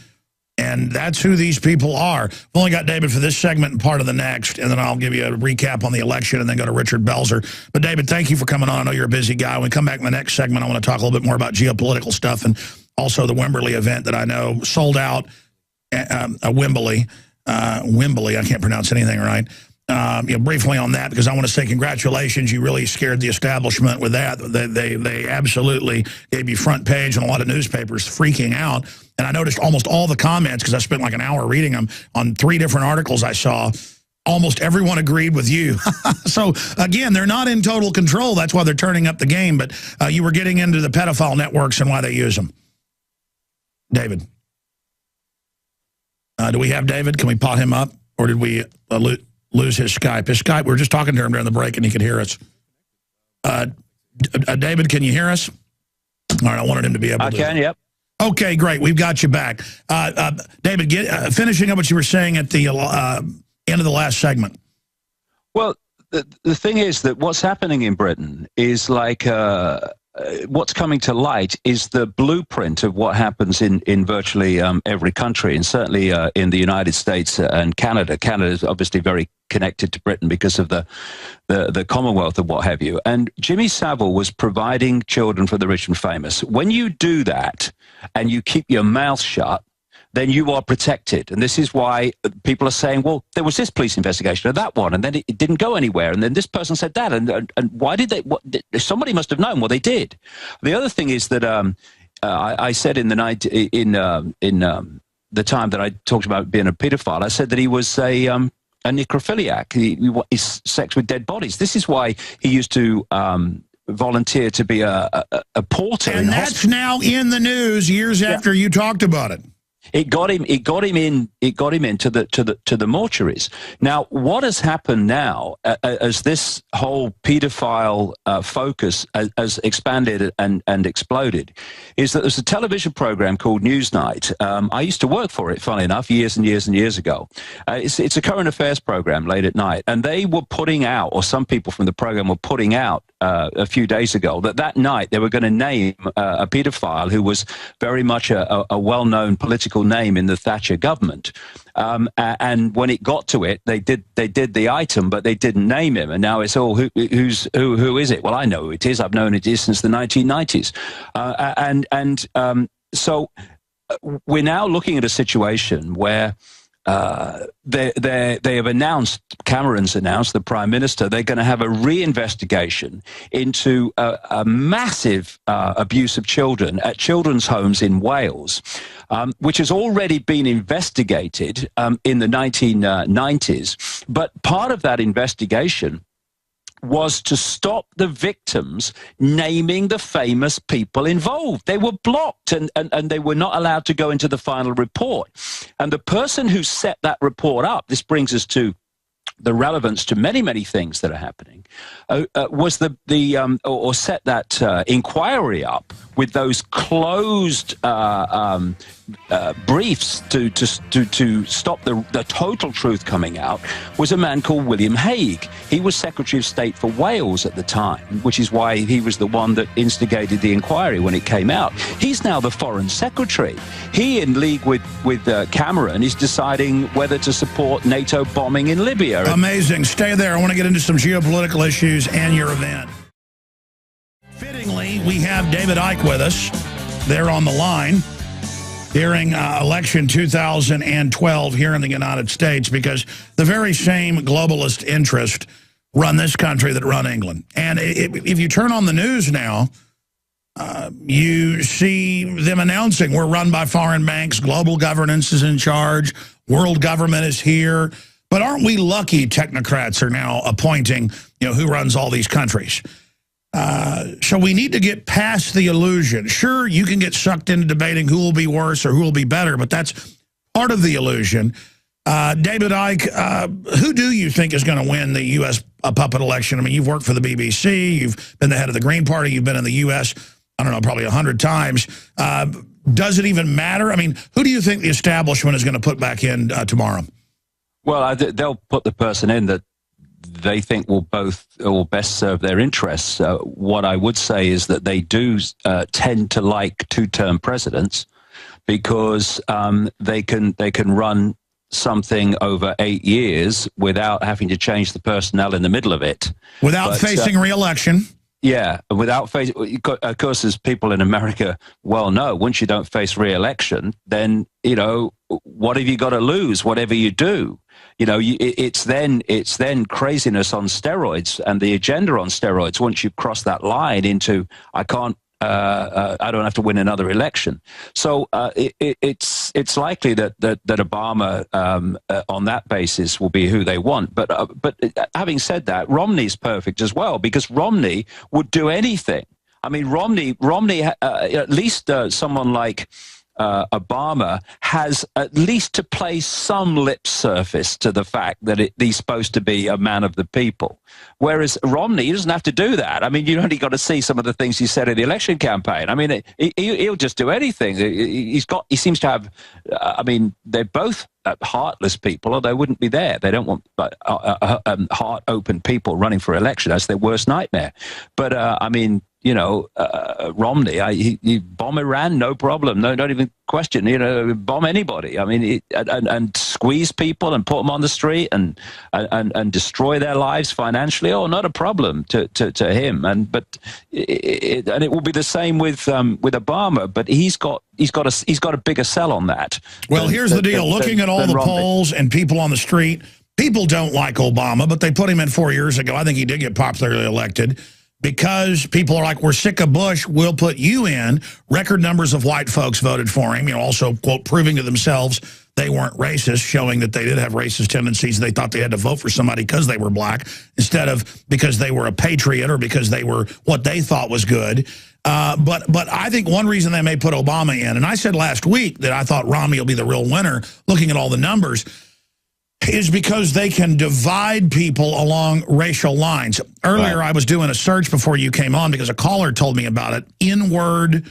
And that's who these people are. I've only got David for this segment and part of the next, and then I'll give you a recap on the election and then go to Richard Belzer. But, David, thank you for coming on. I know you're a busy guy. When we come back in the next segment, I want to talk a little bit more about geopolitical stuff and also the Wembley event that I know sold out, Wembley, I can't pronounce anything right. Briefly on that, because I want to say congratulations. You really scared the establishment with that. They absolutely gave you front page and a lot of newspapers freaking out. And I noticed almost all the comments, because I spent like an hour reading them, on 3 different articles I saw. Almost everyone agreed with you. So, again, they're not in total control. That's why they're turning up the game. But you were getting into the pedophile networks and why they use them. David. Do we have David? Can we pot him up? Or did we lose his Skype? His Skype, we were just talking to him during the break and he could hear us. David, can you hear us? All right, I wanted him to be able to. I can, yep. Okay, great. We've got you back. David, finishing up what you were saying at the end of the last segment. Well, the thing is that what's happening in Britain is like what's coming to light is the blueprint of what happens in virtually every country, and certainly in the United States and Canada. Canada is obviously very connected to Britain because of the Commonwealth and what have you. And Jimmy Savile was providing children for the rich and famous. When you do that and you keep your mouth shut, then you are protected. And this is why people are saying, well, there was this police investigation or that one, and then it didn't go anywhere. And then this person said that. And why did they? Somebody must have known. Well, they did. The other thing is that I said in the night, in the time that I talked about being a pedophile, I said that he was a necrophiliac. He's sex with dead bodies. This is why he used to volunteer to be a porter. And that's now in the news years after you talked about it. It got him into the mortuaries. Now, what has happened now as this whole pedophile focus has expanded and exploded is that there's a television program called Newsnight. I used to work for it, funnily enough, years and years and years ago. It's a current affairs program late at night, and they were putting out, or some people from the program were putting out a few days ago, that night they were going to name a pedophile who was very much a well-known political name in the Thatcher government. And when it got to it, they did the item, but they didn't name him. And now it's all who is it? Well, I know who it is. I've known it is since the 1990s. So we're now looking at a situation where they have announced, Cameron's announced, the Prime Minister, they're going to have a reinvestigation into a massive abuse of children at children's homes in Wales, which has already been investigated in the 1990s. But part of that investigation was to stop the victims naming the famous people involved. They were blocked and they were not allowed to go into the final report. And the person who set that report up, this brings us to the relevance to many, many things that are happening, was set that inquiry up with those closed briefs to stop the total truth coming out, was a man called William Hague. He was Secretary of State for Wales at the time, which is why he was the one that instigated the inquiry when it came out. He's now the Foreign Secretary. He, in league with Cameron, is deciding whether to support NATO bombing in Libya. Amazing. Stay there. I want to get into some geopolitical issues and your event. Fittingly, we have David Icke with us. They're on the line during election 2012 here in the United States, because the very same globalist interest run this country that run England. And if you turn on the news now, you see them announcing we're run by foreign banks, global governance is in charge, world government is here. But aren't we lucky technocrats are now appointing, who runs all these countries? So we need to get past the illusion. Sure, you can get sucked into debating who will be worse or who will be better, but that's part of the illusion. David Icke, who do you think is going to win the U.S. puppet election? I mean, you've worked for the BBC, you've been the head of the Green Party, you've been in the U.S., I don't know, probably 100 times. Does it even matter? I mean, who do you think the establishment is going to put back in tomorrow? Well, they'll put the person in that they think will best serve their interests. What I would say is that they do tend to like two-term presidents, because they can run something over 8 years without having to change the personnel in the middle of it. Without facing re-election. Yeah, without facing, of course, as people in America well know, once you don't face re-election, then, what have you got to lose, whatever you do? It's then craziness on steroids and the agenda on steroids once you cross that line into, I don't have to win another election. So it's likely that Obama on that basis will be who they want. But having said that, Romney's perfect as well, because Romney would do anything. I mean, Romney at least someone like Obama has at least to play some lip service to the fact that he's supposed to be a man of the people. Whereas Romney, he doesn't have to do that. I mean, you only got to see some of the things he said in the election campaign. I mean, he'll just do anything. He seems to have, they're both heartless people, or they wouldn't be there. They don't want heart-open people running for election. That's their worst nightmare. But, Romney, he bomb Iran, no problem. No, don't even question. Bomb anybody. I mean, and squeeze people and put them on the street and destroy their lives financially. Oh, not a problem to him. And it will be the same with Obama. But he's got a bigger sell on that. Well, here's the deal. Looking at all the polls and people on the street, people don't like Obama, but they put him in 4 years ago. I think he did get popularly elected. Because people are like, we're sick of Bush, we'll put you in. Record numbers of white folks voted for him, also, quote, proving to themselves they weren't racist, showing that they did have racist tendencies. They thought they had to vote for somebody because they were black instead of because they were a patriot or because they were what they thought was good. But I think one reason they may put Obama in, and I said last week that I thought Romney will be the real winner, looking at all the numbers, is because they can divide people along racial lines. Earlier, I was doing a search before you came on because a caller told me about it. N-word, in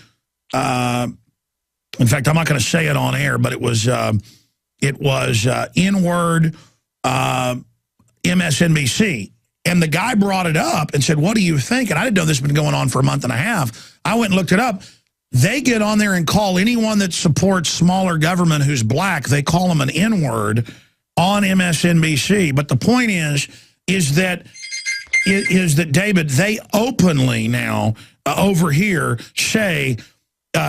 fact, I'm not going to say it on air, but it was N-word MSNBC. And the guy brought it up and said, what do you think? And I didn't know this had been going on for a month and a half. I went and looked it up. They get on there and call anyone that supports smaller government who's black, they call them an N-word on MSNBC. But the point is that David, they openly now over here say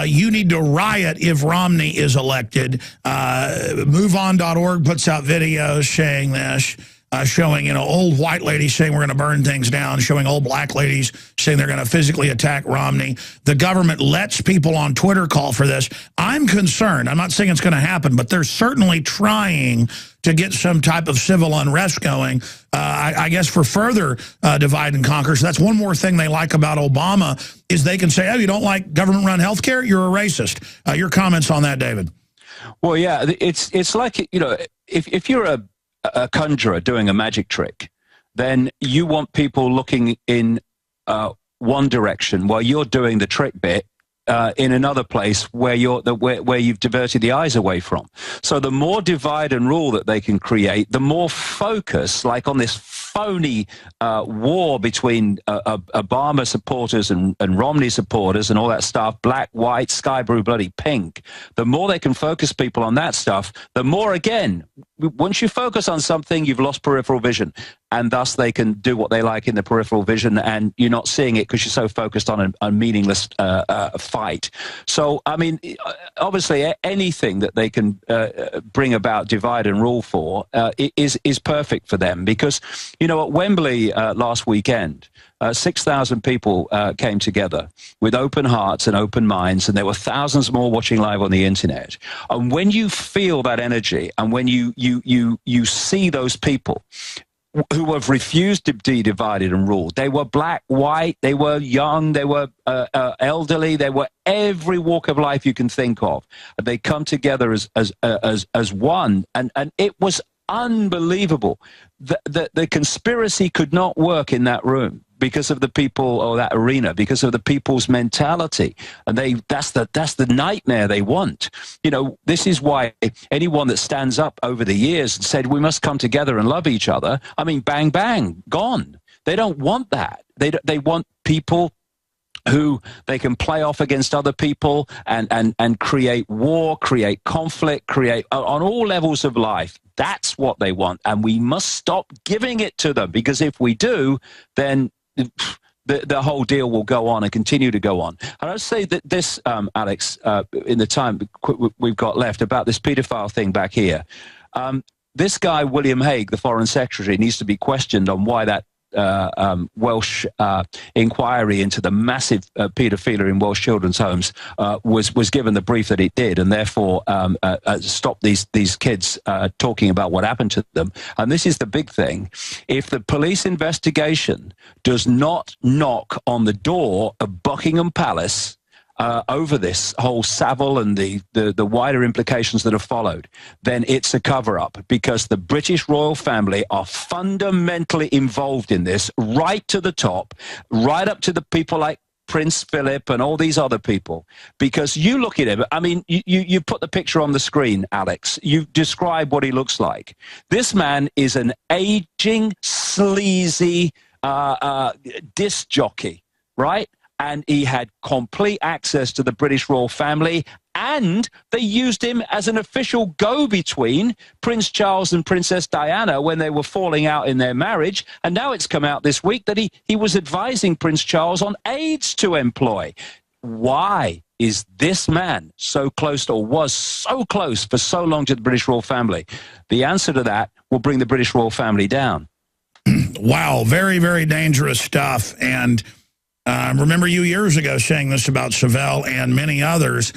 you need to riot if Romney is elected. MoveOn.org puts out videos saying this, showing, old white ladies saying we're going to burn things down, showing old black ladies saying they're going to physically attack Romney. The government lets people on Twitter call for this. I'm concerned. I'm not saying it's going to happen, but they're certainly trying to get some type of civil unrest going, I guess, for further divide and conquer. So that's one more thing they like about Obama, is they can say, oh, you don't like government-run health care? You're a racist. Your comments on that, David? Well, yeah, it's like, if you're a conjurer doing a magic trick, then you want people looking in one direction while you're doing the trick bit in another place where where you've diverted the eyes away from. So the more divide and rule that they can create, the more focus, like on this phony war between Obama supporters and Romney supporters and all that stuff, black, white, sky blue, bloody pink, the more they can focus people on that stuff, the more, again, once you focus on something, you've lost peripheral vision. And thus they can do what they like in the peripheral vision, and you're not seeing it because you're so focused on a meaningless fight. So, I mean, obviously anything that they can bring about divide and rule for is perfect for them, because, at Wembley last weekend, 6,000 people came together with open hearts and open minds, and there were thousands more watching live on the internet. And when you feel that energy, and when you see those people who have refused to be divided and ruled, they were black, white, they were young, they were elderly, they were every walk of life you can think of. They come together as one, and it was unbelievable. The conspiracy could not work in that room because of the people, or that arena, because of the people's mentality. And that's the nightmare they want. This is why anyone that stands up over the years and said we must come together and love each other, I mean, bang, bang, gone. They don't want that. They want people who they can play off against other people and create war, create conflict, create on all levels of life. That's what they want. And we must stop giving it to them, because if we do, then the whole deal will go on and continue to go on. And I'd say that this, Alex, in the time we've got left, about this paedophile thing back here, this guy, William Hague, the Foreign Secretary, needs to be questioned on why that Welsh inquiry into the massive paedophilia in Welsh children's homes was given the brief that it did, and therefore stopped these kids talking about what happened to them. And this is the big thing: if the police investigation does not knock on the door of Buckingham Palace over this whole Savile and the wider implications that have followed, then it's a cover-up, because the British royal family are fundamentally involved in this, right to the top, right up to the people like Prince Philip and all these other people. Because you look at him, I mean, you put the picture on the screen, Alex. You describe what he looks like. This man is an aging, sleazy disc jockey, right? And he had complete access to the British royal family, and they used him as an official go-between Prince Charles and Princess Diana when they were falling out in their marriage. And now it's come out this week that he was advising Prince Charles on aids to employ. Why is this man so close, or was so close for so long, to the British royal family? The answer to that will bring the British royal family down. Wow, very, very dangerous stuff. And remember you years ago saying this about Savile and many others,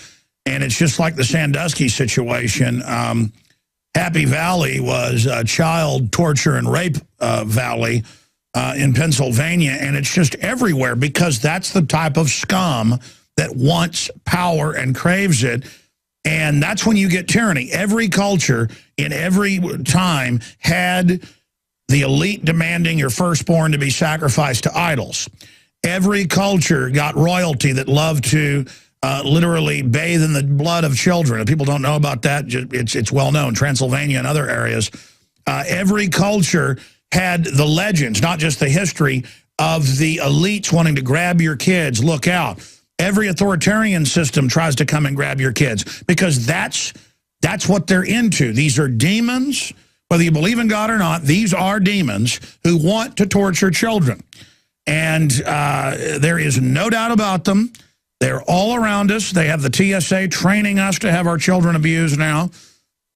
and it's just like the Sandusky situation. Happy Valley was a child torture and rape valley in Pennsylvania, and it's just everywhere, because that's the type of scum that wants power and craves it. And that's when you get tyranny. Every culture in every time had the elite demanding your firstborn to be sacrificed to idols. Every culture got royalty that loved to literally bathe in the blood of children. If people don't know about that, it's well known, Transylvania and other areas. Every culture had the legends, not just the history, of the elites wanting to grab your kids. Look out. Every authoritarian system tries to come and grab your kids, because that's what they're into. These are demons. Whether you believe in God or not, these are demons who want to torture children. And there is no doubt about them. They're all around us. They have the TSA training us to have our children abused now.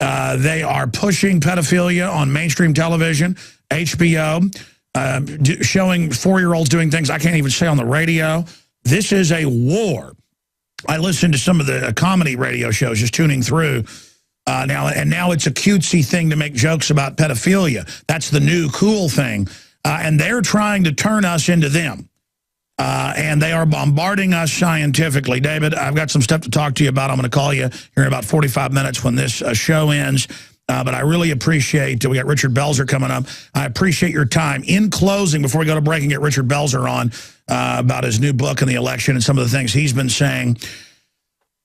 They are pushing pedophilia on mainstream television, HBO, showing 4-year-olds doing things I can't even say on the radio. This is a war. I listen to some of the comedy radio shows, just tuning through now, and now it's a cutesy thing to make jokes about pedophilia. That's the new cool thing. And they're trying to turn us into them. And they are bombarding us scientifically. David, I've got some stuff to talk to you about. I'm going to call you here in about 45 minutes when this show ends. But I really appreciate, we got Richard Belzer coming up. I appreciate your time. In closing, before we go to break and get Richard Belzer on about his new book and the election and some of the things he's been saying,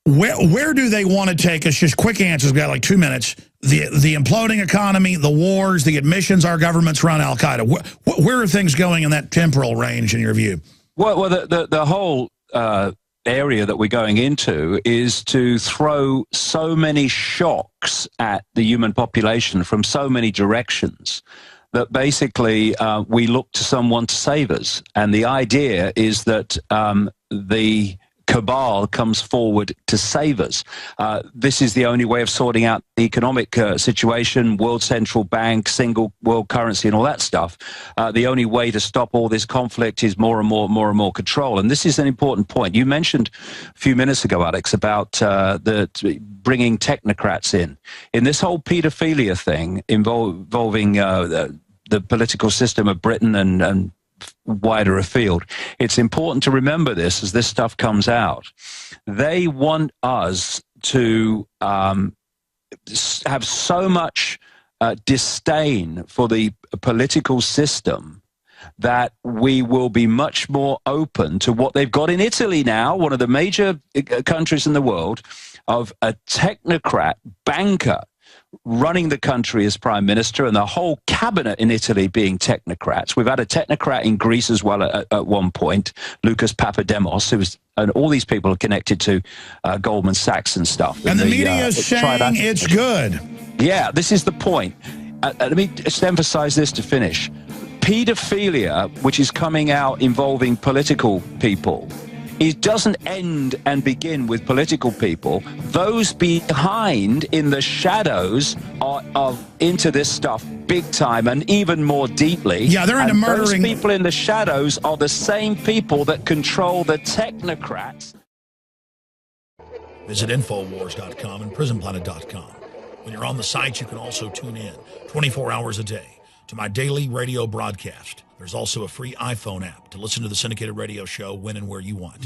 where do they want to take us? Just quick answers. We've got like 2 minutes. The imploding economy, the wars, the admissions our governments run, Al-Qaeda. Where are things going in that temporal range in your view? Well, the whole area that we're going into is to throw so many shocks at the human population from so many directions that basically we look to someone to save us. And the idea is that the cabal comes forward to save us. This is the only way of sorting out the economic situation, World Central Bank, single world currency and all that stuff. The only way to stop all this conflict is more and more control. And this is an important point. You mentioned a few minutes ago, Alex, about bringing technocrats in. In this whole pedophilia thing involving the political system of Britain and wider afield, it's important to remember this as this stuff comes out. They want us to have so much disdain for the political system that we will be much more open to what they've got in Italy now, one of the major countries in the world, of a technocrat banker running the country as prime minister, and the whole cabinet in Italy being technocrats. We've had a technocrat in Greece as well at one point, Lucas Papademos, and all these people are connected to Goldman Sachs and stuff. And the media is saying it's good. Yeah, this is the point. Let me just emphasize this to finish. Pedophilia, which is coming out involving political people, it doesn't end and begin with political people. Those behind in the shadows are into this stuff big time and even more deeply. Yeah, they're into murdering. Those people in the shadows are the same people that control the technocrats. Visit Infowars.com and PrisonPlanet.com. When you're on the site, you can also tune in 24 hours a day to my daily radio broadcast. There's also a free iPhone app to listen to the syndicated radio show when and where you want.